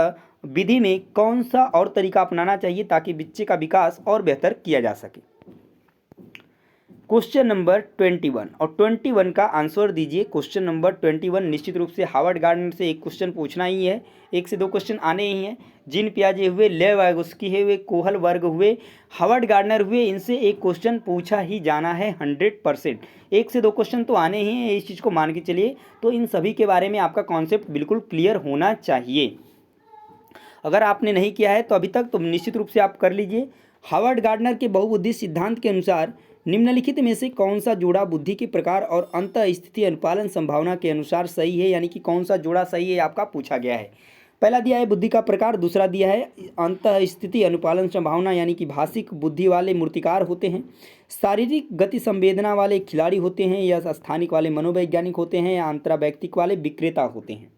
विधि में कौन सा और तरीका अपनाना चाहिए ताकि बच्चे का विकास और बेहतर किया जा सके। क्वेश्चन नंबर 21 और 21 का आंसर दीजिए। क्वेश्चन नंबर 21 निश्चित रूप से हार्वर्ड गार्डनर से एक क्वेश्चन पूछना ही है, 1 से 2 क्वेश्चन आने ही हैं। जीन पियाजे हुए, लेव वाइगोस्की हुए, कोहल वर्ग हुए, हार्वर्ड गार्डनर हुए, इनसे एक क्वेश्चन पूछा ही जाना है 100%। 1 से 2 क्वेश्चन तो आने ही हैं, इस चीज़ को मान के चलिए। तो इन सभी के बारे में आपका कॉन्सेप्ट बिल्कुल क्लियर होना चाहिए। अगर आपने नहीं किया है तो अभी तक, तो निश्चित रूप से आप कर लीजिए। हार्वर्ड गार्डनर के बहुबुद्धि सिद्धांत के अनुसार निम्नलिखित में से कौन सा जोड़ा बुद्धि के प्रकार और अंत स्थिति अनुपालन संभावना के अनुसार सही है, यानी कि कौन सा जोड़ा सही है आपका पूछा गया है। पहला दिया है बुद्धि का प्रकार, दूसरा दिया है अंत स्थिति अनुपालन संभावना, यानी कि भाषिक बुद्धि वाले मूर्तिकार होते हैं, शारीरिक गति संवेदना वाले खिलाड़ी होते हैं, या स्थानिक वाले मनोवैज्ञानिक होते हैं, या अंतरावैयक्तिक वाले विक्रेता होते हैं।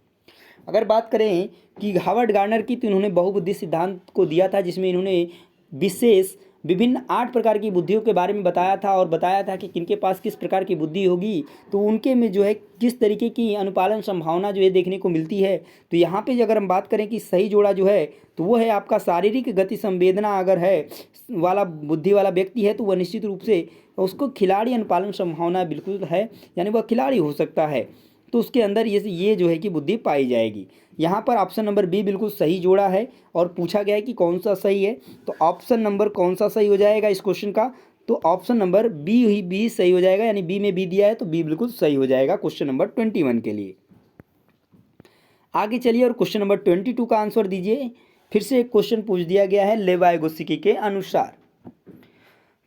अगर बात करें कि हार्वर्ड गार्डनर की, तो इन्होंने बहुबुद्धि सिद्धांत को दिया था, जिसमें इन्होंने विशेष विभिन्न 8 प्रकार की बुद्धियों के बारे में बताया था, और बताया था कि किनके पास किस प्रकार की बुद्धि होगी तो उनके में जो है किस तरीके की अनुपालन संभावना जो है देखने को मिलती है। तो यहाँ पे अगर हम बात करें कि सही जोड़ा जो है तो वो है आपका शारीरिक गति संवेदना अगर है वाला बुद्धि वाला व्यक्ति है, तो वह निश्चित रूप से उसको खिलाड़ी अनुपालन संभावना बिल्कुल है, यानी वह खिलाड़ी हो सकता है, तो उसके अंदर ये जो है कि बुद्धि पाई जाएगी। यहाँ पर ऑप्शन नंबर बी बिल्कुल सही जोड़ा है, और पूछा गया है कि कौन सा सही है, तो ऑप्शन नंबर कौन सा सही हो जाएगा इस क्वेश्चन का, तो ऑप्शन नंबर बी ही बी सही हो जाएगा, यानी बी में बी दिया है तो बी बिल्कुल सही हो जाएगा क्वेश्चन नंबर 21 के लिए। आगे चलिए और क्वेश्चन नंबर 22 का आंसर दीजिए। फिर से एक क्वेश्चन पूछ दिया गया है लेव वाइगोत्स्की के अनुसार।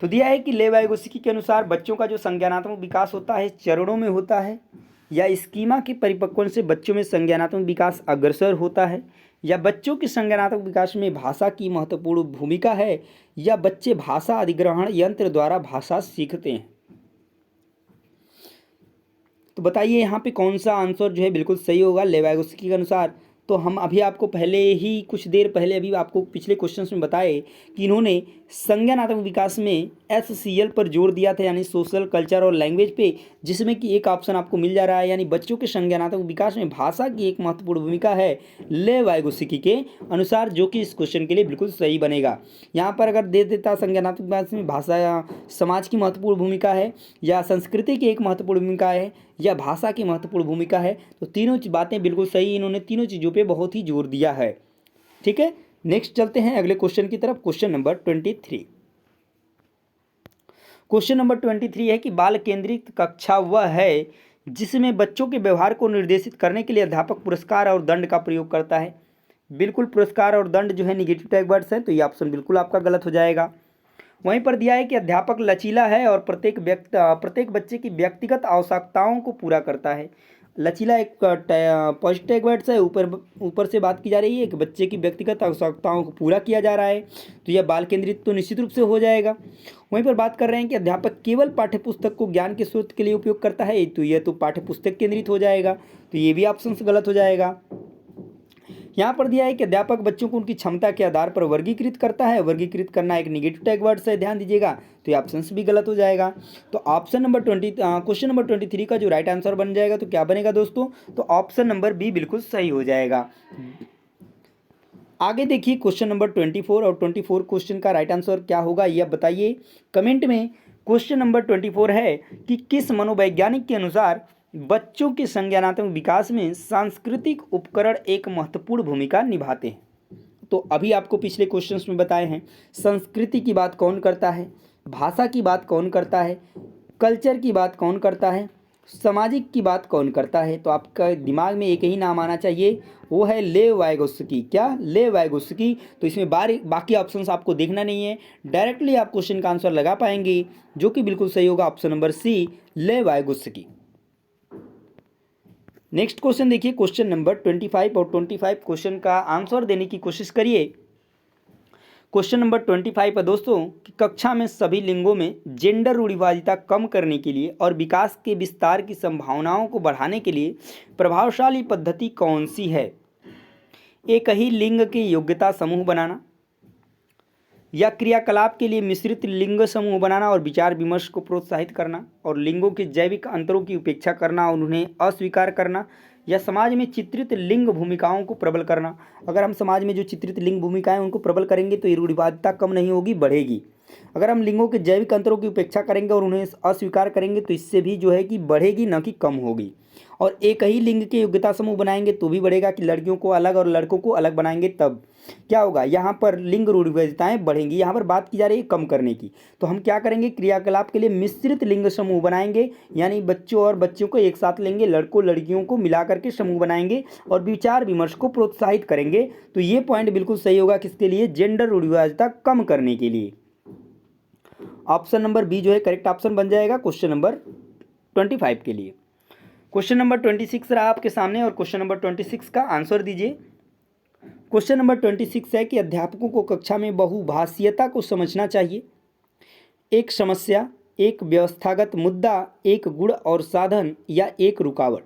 तो दिया है कि लेव वाइगोत्स्की के अनुसार बच्चों का जो संज्ञानात्मक विकास होता है चरणों में होता है, या स्कीमा के परिपक्वन से बच्चों में संज्ञानात्मक विकास अग्रसर होता है, या बच्चों के संज्ञानात्मक विकास में भाषा की महत्वपूर्ण भूमिका है, या बच्चे भाषा अधिग्रहण यंत्र द्वारा भाषा सीखते हैं। तो बताइए यहाँ पे कौन सा आंसर जो है बिल्कुल सही होगा लेव वाइगोत्स्की के अनुसार। तो हम अभी आपको पहले ही कुछ देर पहले अभी आपको पिछले क्वेश्चंस में बताए कि इन्होंने संज्ञानात्मक विकास में SCL पर जोर दिया था, यानी सोशल कल्चर और लैंग्वेज पे, जिसमें कि एक ऑप्शन आपको मिल जा रहा है, यानी बच्चों के संज्ञानात्मक विकास में भाषा की एक महत्वपूर्ण भूमिका है लेव वाइगोत्स्की के अनुसार, जो कि इस क्वेश्चन के लिए बिल्कुल सही बनेगा। यहाँ पर अगर दे देता संज्ञानात्मक विकास में भाषा या समाज की महत्वपूर्ण भूमिका है, या संस्कृति की एक महत्वपूर्ण भूमिका है, या भाषा की महत्वपूर्ण भूमिका है, तो तीनों बातें बिल्कुल सही, इन्होंने तीनों चीज़ों पे बहुत ही जोर दिया है। ठीक है, नेक्स्ट चलते हैं अगले क्वेश्चन की तरफ। Question number 23। क्वेश्चन नंबर 23 है कि बाल केंद्रित कक्षा वह है जिसमें बच्चों के व्यवहार को निर्देशित करने के लिए अध्यापक पुरस्कार और दंड का प्रयोग करता है। बिल्कुल पुरस्कार और दंड जो है निगेटिव टैग वर्ड्स हैं, तो ये ऑप्शन बिल्कुल आपका गलत हो जाएगा। वहीं पर दिया है कि अध्यापक लचीला है और प्रत्येक बच्चे की व्यक्तिगत आवश्यकताओं को पूरा करता है। लचीला एक पॉजिटिव टैग वर्ड्स है, ऊपर से बात की जा रही है कि बच्चे की व्यक्तिगत आवश्यकताओं को पूरा किया जा रहा है, तो यह बाल केंद्रित तो निश्चित रूप से हो जाएगा। वहीं पर बात कर रहे हैं कि अध्यापक केवल पाठ्यपुस्तक को ज्ञान के स्रोत के लिए उपयोग करता है, तो यह तो पाठ्यपुस्तक केंद्रित हो जाएगा, तो ये भी ऑप्शन गलत हो जाएगा। यहाँ पर दिया है कि अध्यापक बच्चों को उनकी क्षमता के आधार पर वर्गीकृत करता है। वर्गीकृत करना एक निगेटिव टैग वर्ड से, ध्यान दीजिएगा, तो ये ऑप्शन भी गलत हो जाएगा। तो ऑप्शन नंबर क्वेश्चन नंबर 23 का जो राइट आंसर बन जाएगा तो क्या बनेगा दोस्तों, तो ऑप्शन नंबर बी बिल्कुल सही हो जाएगा। आगे देखिए क्वेश्चन नंबर 24 और 24 क्वेश्चन का राइट आंसर क्या होगा यह बताइए कमेंट में। क्वेश्चन नंबर 24 है कि किस मनोवैज्ञानिक के अनुसार बच्चों के संज्ञानात्मक विकास में सांस्कृतिक उपकरण एक महत्वपूर्ण भूमिका निभाते हैं। तो अभी आपको पिछले क्वेश्चंस में बताए हैं, संस्कृति की बात कौन करता है, भाषा की बात कौन करता है, कल्चर की बात कौन करता है, सामाजिक की बात कौन करता है। तो आपका दिमाग में एक ही नाम आना चाहिए, वो है लेव वाइगोत्स्की। क्या, लेव वाइगोत्स्की। तो इसमें बाकी ऑप्शंस आपको देखना नहीं है, डायरेक्टली आप क्वेश्चन का आंसर लगा पाएंगे, जो कि बिल्कुल सही होगा option number C, Lev Vygotsky. Next question देखिए, क्वेश्चन नंबर 25 और 25 क्वेश्चन का आंसर देने की कोशिश करिए। क्वेश्चन नंबर 25 है दोस्तों कि कक्षा में सभी लिंगों में जेंडर रूढ़िवादिता कम करने के लिए और विकास के विस्तार की संभावनाओं को बढ़ाने के लिए प्रभावशाली पद्धति कौन सी है। एक ही लिंग के योग्यता समूह बनाना या क्रियाकलाप के लिए मिश्रित लिंग समूह बनाना और विचार विमर्श को प्रोत्साहित करना और लिंगों के जैविक अंतरों की उपेक्षा करना और उन्हें अस्वीकार करना या समाज में चित्रित लिंग भूमिकाओं को प्रबल करना। अगर हम समाज में जो चित्रित लिंग भूमिकाएं उनको प्रबल करेंगे तो ये रूढ़िवादिता कम नहीं होगी, बढ़ेगी। अगर हम लिंगों के जैविक अंतरों की उपेक्षा करेंगे और उन्हें अस्वीकार करेंगे तो इससे भी जो है कि बढ़ेगी, न कि कम होगी। और एक ही लिंग के योग्यता समूह बनाएंगे तो भी बढ़ेगा कि लड़कियों को अलग और लड़कों को अलग बनाएंगे तब क्या होगा, यहाँ पर लिंग रूढ़िवादिताएं बढ़ेंगी। यहाँ पर बात की जा रही है कम करने की, तो हम क्या करेंगे, क्रियाकलाप के लिए मिश्रित लिंग समूह बनाएंगे, यानी बच्चों और बच्चियों को एक साथ लेंगे, लड़कों लड़कियों को मिला करके समूह बनाएंगे और विचार विमर्श को प्रोत्साहित करेंगे। तो ये पॉइंट बिल्कुल सही होगा किसके लिए, जेंडर रूढ़िवादिता कम करने के लिए। ऑप्शन नंबर बी जो है करेक्ट ऑप्शन बन जाएगा क्वेश्चन नंबर 25 के लिए। क्वेश्चन नंबर 26 रहा आपके सामने और क्वेश्चन नंबर 26 का आंसर दीजिए। क्वेश्चन नंबर 26 है कि अध्यापकों को कक्षा में बहुभाषीयता को समझना चाहिए। एक समस्या, एक व्यवस्थागत मुद्दा, एक गुण और साधन या एक रुकावट।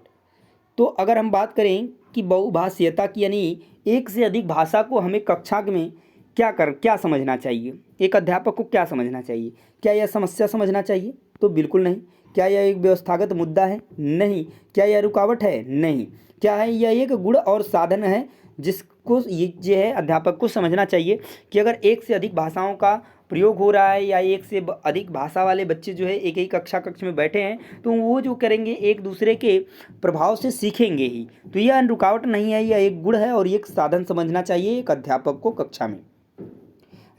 तो अगर हम बात करें कि बहुभाषीयता की यानी एक से अधिक भाषा को हमें कक्षा में क्या समझना चाहिए, एक अध्यापक को क्या समझना चाहिए, क्या यह समस्या समझना चाहिए, तो बिल्कुल नहीं। क्या यह एक व्यवस्थागत मुद्दा है, नहीं। क्या यह रुकावट है, नहीं। क्या है, यह एक गुण और साधन है जिसको ये जो है अध्यापक को समझना चाहिए कि अगर एक से अधिक भाषाओं का प्रयोग हो रहा है या एक से अधिक भाषा वाले बच्चे जो है एक ही कक्ष में बैठे हैं तो वो जो करेंगे एक दूसरे के प्रभाव से सीखेंगे ही। तो यह रुकावट नहीं है, यह एक गुण है और एक साधन समझना चाहिए एक अध्यापक को कक्षा में।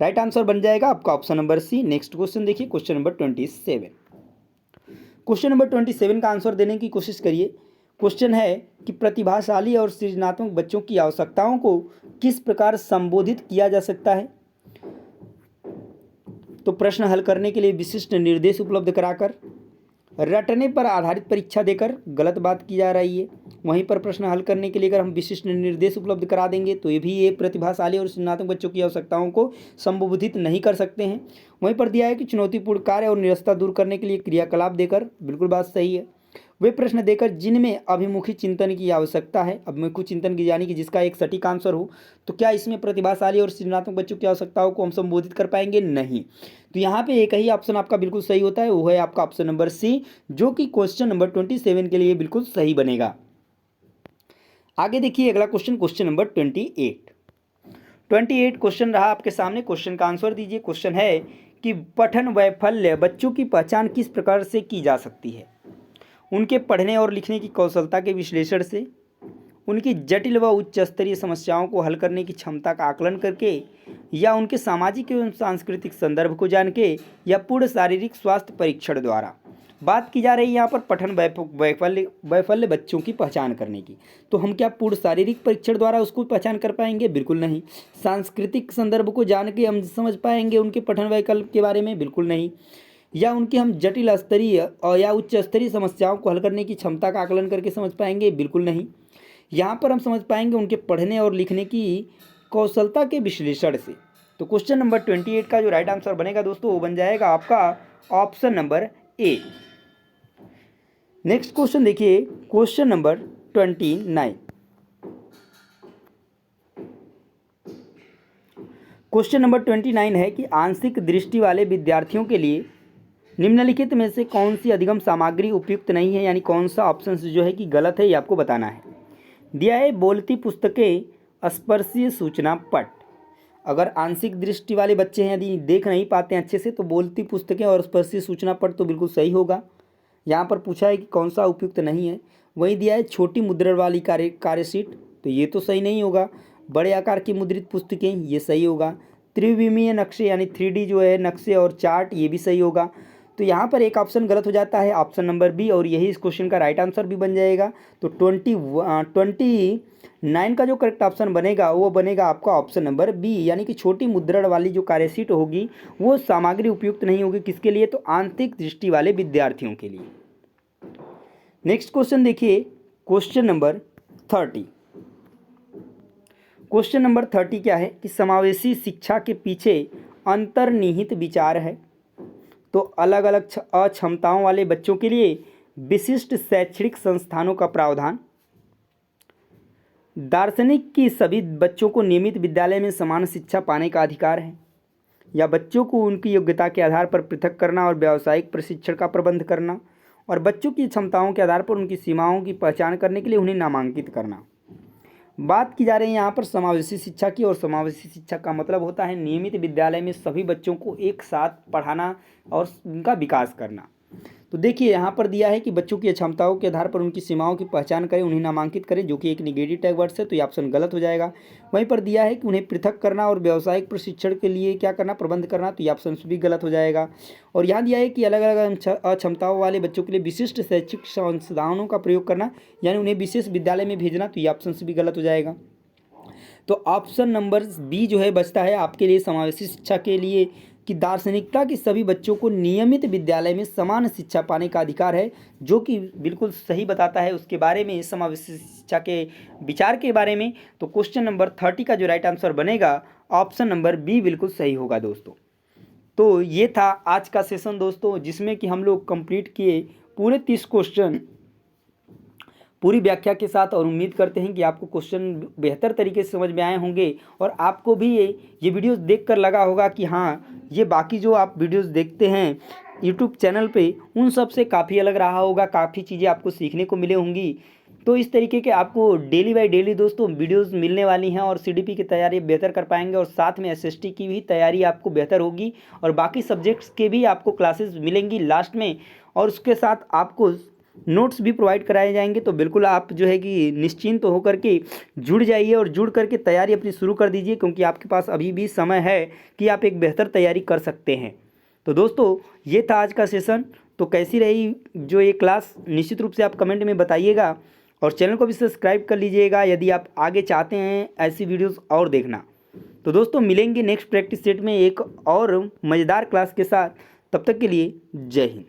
राइट आंसर बन जाएगा आपका option number C. Next question देखिए, क्वेश्चन नंबर 27। क्वेश्चन नंबर 27 का आंसर देने की कोशिश करिए। क्वेश्चन है कि प्रतिभाशाली और सृजनात्मक बच्चों की आवश्यकताओं को किस प्रकार संबोधित किया जा सकता है। तो प्रश्न हल करने के लिए विशिष्ट निर्देश उपलब्ध कराकर, रटने पर आधारित परीक्षा देकर, गलत बात की जा रही है। वहीं पर प्रश्न हल करने के लिए अगर हम विशिष्ट निर्देश उपलब्ध करा देंगे तो ये प्रतिभाशाली और सृजनात्मक बच्चों की आवश्यकताओं को संबोधित नहीं कर सकते हैं। वहीं पर दिया है कि चुनौतीपूर्ण कार्य और निरस्ता दूर करने के लिए क्रियाकलाप देकर, बिल्कुल बात सही है। वे प्रश्न देकर जिनमें अभिमुखी चिंतन की आवश्यकता है, अभिमुखी चिंतन की यानी कि जिसका एक सटीक आंसर हो। तो क्या इसमें प्रतिभाशाली और सृजनात्मक बच्चों की आवश्यकताओं को हम संबोधित कर पाएंगे, नहीं। तो यहाँ पे एक ही ऑप्शन आपका बिल्कुल सही होता है, वो है आपका ऑप्शन नंबर सी, जो कि क्वेश्चन नंबर 27 के लिए बिल्कुल सही बनेगा। आगे देखिए अगला क्वेश्चन, क्वेश्चन नंबर 28 क्वेश्चन रहा आपके सामने। क्वेश्चन का आंसर दीजिए। क्वेश्चन है कि पठन वैफल्य बच्चों की पहचान किस प्रकार से की जा सकती है। उनके पढ़ने और लिखने की कौशलता के विश्लेषण से, उनकी जटिल व उच्च स्तरीय समस्याओं को हल करने की क्षमता का आकलन करके, या उनके सामाजिक एवं सांस्कृतिक संदर्भ को जान के, या पूर्ण शारीरिक स्वास्थ्य परीक्षण द्वारा। बात की जा रही है यहाँ पर पठन वैफल्य बच्चों की पहचान करने की। तो हम क्या पूर्ण शारीरिक परीक्षण द्वारा उसको पहचान कर पाएंगे, बिल्कुल नहीं। सांस्कृतिक संदर्भ को जान के हम समझ पाएंगे उनके पठन वैकल्प के बारे में, बिल्कुल नहीं। या उनकी हम जटिल स्तरीय और या उच्च स्तरीय समस्याओं को हल करने की क्षमता का आकलन करके समझ पाएंगे, बिल्कुल नहीं। यहाँ पर हम समझ पाएंगे उनके पढ़ने और लिखने की कौशलता के विश्लेषण से। तो क्वेश्चन नंबर 28 का जो राइट आंसर बनेगा दोस्तों वो बन जाएगा आपका option number A. Next question देखिए, क्वेश्चन नंबर 29। क्वेश्चन नंबर 29 है कि आंशिक दृष्टि वाले विद्यार्थियों के लिए निम्नलिखित में से कौन सी अधिगम सामग्री उपयुक्त नहीं है, यानी कौन सा ऑप्शन जो है कि गलत है, ये आपको बताना है। दिया है बोलती पुस्तकें, स्पर्शीय सूचना पट। अगर आंशिक दृष्टि वाले बच्चे हैं, यदि देख नहीं पाते हैं अच्छे से, तो बोलती पुस्तकें और स्पर्शीय सूचना पट तो बिल्कुल सही होगा। यहाँ पर पूछा है कि कौन सा उपयुक्त नहीं है। वही दिया है छोटी मुद्रण वाली कार्यशीट, तो ये तो सही नहीं होगा। बड़े आकार की मुद्रित पुस्तकें, ये सही होगा। त्रिविमीय नक्शे यानी 3D जो है नक्शे और चार्ट, ये भी सही होगा। तो यहाँ पर एक ऑप्शन गलत हो जाता है, ऑप्शन नंबर बी, और यही इस क्वेश्चन का राइट आंसर भी बन जाएगा। तो 29 का जो करेक्ट ऑप्शन बनेगा वो बनेगा आपका ऑप्शन नंबर बी, यानी कि छोटी मुद्रण वाली जो कार्यशीट होगी वो सामग्री उपयुक्त नहीं होगी। किसके लिए, तो आंशिक दृष्टि वाले विद्यार्थियों के लिए। नेक्स्ट क्वेश्चन देखिए, क्वेश्चन नंबर 30। क्वेश्चन नंबर 30 क्या है कि समावेशी शिक्षा के पीछे अंतर्निहित विचार है। तो अलग अलग अक्षमताओं वाले बच्चों के लिए विशिष्ट शैक्षणिक संस्थानों का प्रावधान, दार्शनिक की सभी बच्चों को नियमित विद्यालय में समान शिक्षा पाने का अधिकार है, या बच्चों को उनकी योग्यता के आधार पर पृथक करना और व्यावसायिक प्रशिक्षण का प्रबंध करना, और बच्चों की क्षमताओं के आधार पर उनकी सीमाओं की पहचान करने के लिए उन्हें नामांकित करना। बात की जा रही है यहाँ पर समावेशी शिक्षा की, और समावेशी शिक्षा का मतलब होता है नियमित विद्यालय में सभी बच्चों को एक साथ पढ़ाना और उनका विकास करना। तो देखिए यहाँ पर दिया है कि बच्चों की क्षमताओं के आधार पर उनकी सीमाओं की पहचान करें, उन्हें नामांकित करें, जो कि एक निगेटिव टैग वर्ड्स है, तो ये ऑप्शन गलत हो जाएगा। वहीं पर दिया है कि उन्हें पृथक करना और व्यावसायिक प्रशिक्षण के लिए क्या करना, प्रबंध करना, तो ये ऑप्शन भी गलत हो जाएगा। और यहाँ दिया है कि अलग अलग अक्षमताओं वाले बच्चों के लिए विशिष्ट शैक्षिक संसाधनों का प्रयोग करना, यानी उन्हें विशेष विद्यालय में भेजना, तो ये ऑप्शन भी गलत हो जाएगा। तो ऑप्शन नंबर बी जो है बचता है आपके लिए समावेशी शिक्षा के लिए, कि दार्शनिकता की सभी बच्चों को नियमित विद्यालय में समान शिक्षा पाने का अधिकार है, जो कि बिल्कुल सही बताता है उसके बारे में, समावेशी शिक्षा के विचार के बारे में। तो क्वेश्चन नंबर 30 का जो राइट आंसर बनेगा ऑप्शन नंबर बी बिल्कुल सही होगा दोस्तों। तो ये था आज का सेशन दोस्तों, जिसमें कि हम लोग कंप्लीट किए पूरे 30 क्वेश्चन पूरी व्याख्या के साथ, और उम्मीद करते हैं कि आपको क्वेश्चन बेहतर तरीके से समझ में आए होंगे, और आपको भी ये वीडियोस देखकर लगा होगा कि हाँ, ये बाकी जो आप वीडियोस देखते हैं यूट्यूब चैनल पे उन सब से काफ़ी अलग रहा होगा, काफ़ी चीज़ें आपको सीखने को मिले होंगी। तो इस तरीके के आपको डेली बाय डेली दोस्तों वीडियोस मिलने वाली हैं, और सीडीपी की तैयारी बेहतर कर पाएंगे, और साथ में एसएसटी की भी तैयारी आपको बेहतर होगी, और बाकी सब्जेक्ट्स के भी आपको क्लासेस मिलेंगी लास्ट में, और उसके साथ आपको नोट्स भी प्रोवाइड कराए जाएंगे। तो बिल्कुल आप जो है कि निश्चिंत तो होकर के जुड़ जाइए, और जुड़ करके तैयारी अपनी शुरू कर दीजिए, क्योंकि आपके पास अभी भी समय है कि आप एक बेहतर तैयारी कर सकते हैं। तो दोस्तों ये था आज का सेशन। तो कैसी रही जो ये क्लास, निश्चित रूप से आप कमेंट में बताइएगा, और चैनल को भी सब्सक्राइब कर लीजिएगा यदि आप आगे चाहते हैं ऐसी वीडियोज़ और देखना। तो दोस्तों मिलेंगे नेक्स्ट प्रैक्टिस सेट में एक और मज़ेदार क्लास के साथ, तब तक के लिए जय हिंद।